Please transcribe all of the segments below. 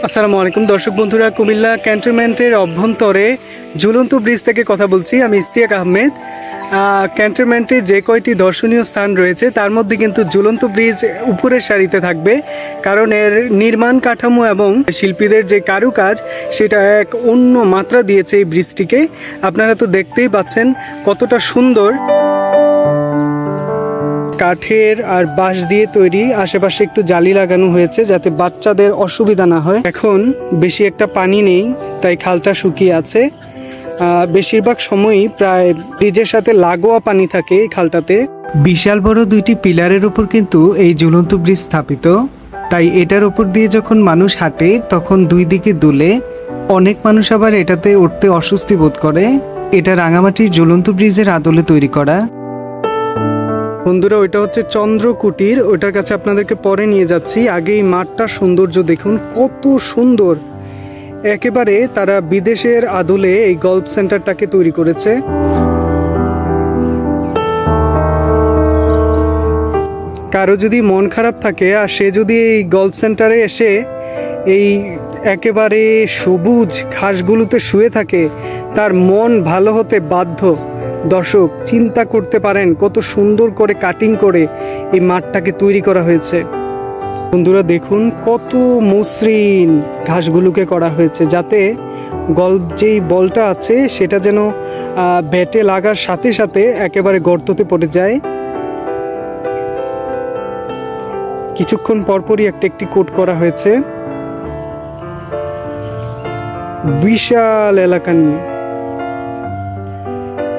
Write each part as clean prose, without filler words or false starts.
আসসালামু আলাইকুম দর্শক বন্ধুরা, কুমিল্লা ক্যান্টনমেন্টের অভ্যন্তরে ঝুলন্ত ব্রিজ থেকে কথা বলছি। আমি ইস্তিয়াক আহমেদ। ক্যান্টনমেন্টে যে কয়টি দর্শনীয় স্থান রয়েছে তার মধ্যে কিন্তু ঝুলন্ত ব্রিজ উপরের সারিতে থাকবে, কারণ এর নির্মাণ কাঠামো এবং শিল্পীদের যে কারুকাজ সেটা এক অন্য মাত্রা দিয়েছে এই ব্রিজটিকে। আপনারা তো দেখতেই পাচ্ছেন কতটা সুন্দর। কাঠের আর বাঁশ দিয়ে তৈরি, আশেপাশে একটু জালি লাগানো হয়েছে যাতে বাচ্চাদের অসুবিধা না হয়। এখন বেশি একটা পানি নেই, তাই খালটা শুকিয়ে আছে। বেশিরভাগ সময়ই প্রায় ব্রিজের সাথে লাগোয়া পানি থাকে এই খালটাতে। বিশাল বড় দুইটি পিলারের উপর কিন্তু এই ঝুলন্ত ব্রিজ স্থাপিত, তাই এটার উপর দিয়ে যখন মানুষ হাঁটে তখন দুই দিকে দুলে। অনেক মানুষ আবার এটাতে উঠতে অস্বস্তি বোধ করে। এটা রাঙামাটির ঝুলন্ত ব্রিজের আদলে তৈরি করা। বন্ধুরা, ওইটা হচ্ছে চন্দ্রকুটির, ওইটার কাছে আপনাদেরকে পরে নিয়ে যাচ্ছি। আগে এই মাঠটার সৌন্দর্য দেখুন, কত সুন্দর। একেবারে তারা বিদেশের আদলে এই গল্ফ সেন্টারটাকে তৈরি করেছে। কারো যদি মন খারাপ থাকে আর সে যদি এই গল্ফ সেন্টারে এসে এই একেবারে সবুজ ঘাসগুলোতে শুয়ে থাকে, তার মন ভালো হতে বাধ্য। দর্শক, চিন্তা করতে পারেন কত সুন্দর করে কাটিং করে এই মাঠটাকে তৈরি করা হয়েছে। বন্ধুরা দেখুন কত মসৃণ ঘাসগুলোকে করা হয়েছে, যাতে গল্ফ যেই বলটা আছে সেটা যেন ব্যাটে লাগার সাথে সাথে একেবারে গর্ততে পড়ে যায়। কিছুক্ষণ পরপরই একটি কোট করা হয়েছে বিশাল এলাকা নিয়ে।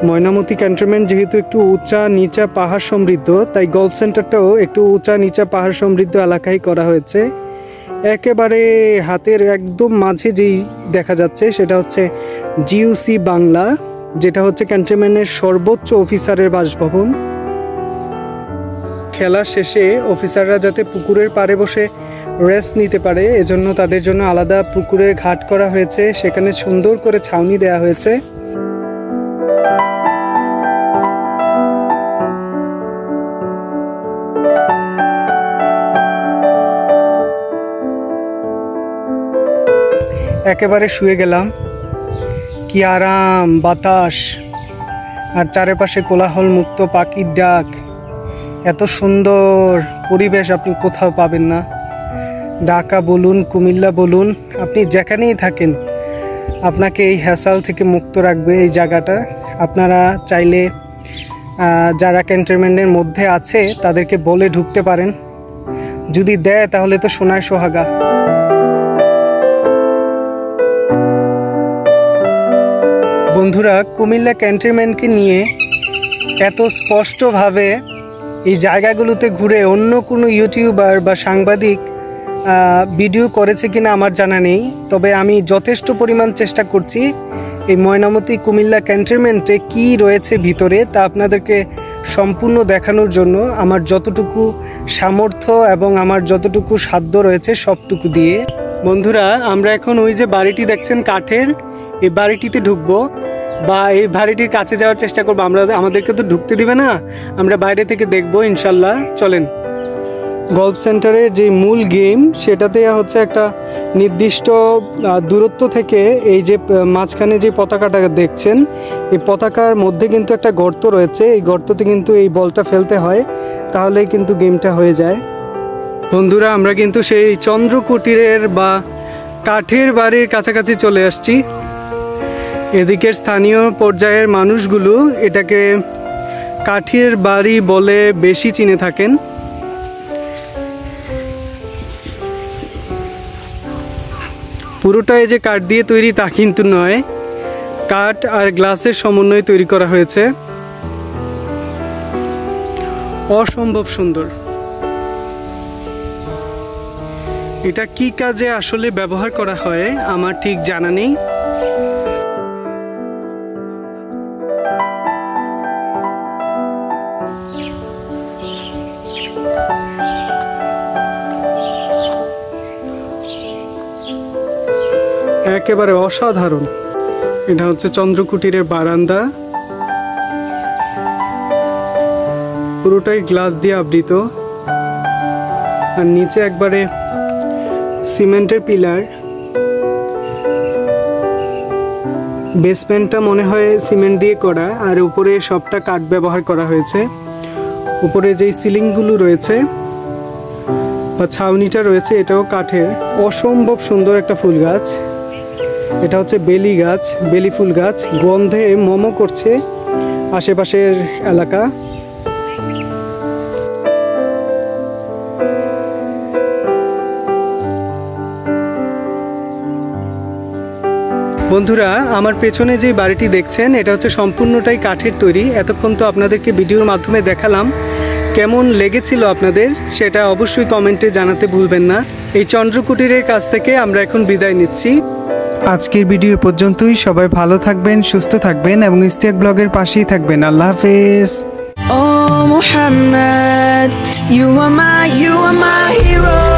ময়নামতি ক্যান্টনমেন্ট যেহেতু একটু উঁচা নিচা পাহাড় সমৃদ্ধ, তাই গল্ফ সেন্টারটাও একটু উঁচা নিচা পাহাড় সমৃদ্ধ এলাকায় করা হয়েছে। একেবারে হাতের একদম মাঝে যেই দেখা যাচ্ছে সেটা হচ্ছে জিওসি বাংলা, যেটা হচ্ছে ক্যান্টনমেন্টের সর্বোচ্চ অফিসারের বাসভবন। খেলা শেষে অফিসাররা যাতে পুকুরের পাড়ে বসে রেস্ট নিতে পারে, এজন্য তাদের জন্য আলাদা পুকুরের ঘাট করা হয়েছে, সেখানে সুন্দর করে ছাউনি দেওয়া হয়েছে। একেবারে শুয়ে গেলাম, কি আরাম বাতাস, আর চারপাশে কোলাহল মুক্ত পাখির ডাক। এত সুন্দর পরিবেশ আপনি কোথাও পাবেন না। ঢাকা বলুন, কুমিল্লা বলুন, আপনি যেখানেই থাকেন আপনাকে এই হ্যাসাল থেকে মুক্ত রাখবে এই জায়গাটা। আপনারা চাইলে যারা ক্যান্টনমেন্টের মধ্যে আছে তাদেরকে বলে ঢুকতে পারেন, যদি দেয় তাহলে তো সোনায় সোহাগা। বন্ধুরা, কুমিল্লা ক্যান্টনমেন্টকে নিয়ে এত স্পষ্টভাবে এই জায়গাগুলোতে ঘুরে অন্য কোনো ইউটিউবার বা সাংবাদিক ভিডিও করেছে কিনা আমার জানা নেই, তবে আমি যথেষ্ট পরিমাণ চেষ্টা করছি এই ময়নামতি কুমিল্লা ক্যান্টনমেন্টে কি রয়েছে ভিতরে তা আপনাদেরকে সম্পূর্ণ দেখানোর জন্য আমার যতটুকু সামর্থ্য এবং আমার যতটুকু সাধ্য রয়েছে সবটুকু দিয়ে। বন্ধুরা, আমরা এখন ওই যে বাড়িটি দেখছেন কাঠের, এই বাড়িটিতে ঢুকবো বা এই বাড়িটির কাছে যাওয়ার চেষ্টা করবো। আমাদেরকে তো ঢুকতে দিবে না, আমরা বাইরে থেকে দেখবো ইনশাল্লাহ। চলেন। গল্ফ সেন্টারের যে মূল গেম সেটাতে হচ্ছে একটা নির্দিষ্ট দূরত্ব থেকে এই যে মাঝখানে যে পতাকাটা দেখছেন, এই পতাকার মধ্যে কিন্তু একটা গর্ত রয়েছে। এই গর্ততে কিন্তু এই বলটা ফেলতে হয়, তাহলে কিন্তু গেমটা হয়ে যায়। বন্ধুরা, আমরা কিন্তু সেই চন্দ্রকুটিরের বা কাঠের বাড়ির কাছাকাছি চলে আসছি। এদিকের স্থানীয় পর্যায়ের মানুষগুলো এটাকে কাঠের বাড়ি বলে বেশি চিনে থাকেন। পুরোটাই যে কাঠ দিয়ে তৈরি তা কিন্তু নয়, কাঠ আর গ্লাসের সমন্বয়ে তৈরি করা হয়েছে। অসম্ভব সুন্দর। এটা কি কাজে আসলে ব্যবহার করা হয় আমার ঠিক জানা নেই। একেবারে অসাধারণ। এটা হচ্ছে চন্দ্রকুটিরের বারান্দা, পুরোটাই গ্লাস দিয়ে আবৃত, আর নিচে একবারে সিমেন্টের পিলার, বেসমেন্টটা মনে হয় সিমেন্ট দিয়ে করা, আর উপরে সবটা কাঠ ব্যবহার করা হয়েছে। উপরে যেই সিলিংগুলো রয়েছে বা ছাউনিটা রয়েছে এটাও কাঠের। অসম্ভব সুন্দর একটা ফুল গাছ। এটা হচ্ছে বেলি গাছ, বেলি ফুল গাছ। গন্ধে মোমো করছে আশেপাশের এলাকা। বন্ধুরা, আমার পেছনে যে বাড়িটি দেখছেন এটা হচ্ছে সম্পূর্ণটাই কাঠের তৈরি। এতক্ষণ তো আপনাদেরকে ভিডিওর মাধ্যমে দেখালাম, কেমন লেগেছিল আপনাদের সেটা অবশ্যই কমেন্টে জানাতে ভুলবেন না। এই চন্দ্রকুটিরের কাছ থেকে আমরা এখন বিদায় নিচ্ছি। আজকের ভিডিও পর্যন্তই। সবাই ভালো থাকবেন, সুস্থ থাকবেন এবং ইশতিয়াক ব্লগের পাশেই থাকবেন। আল্লাহ হাফেজ। Oh Muhammad, you are my hero.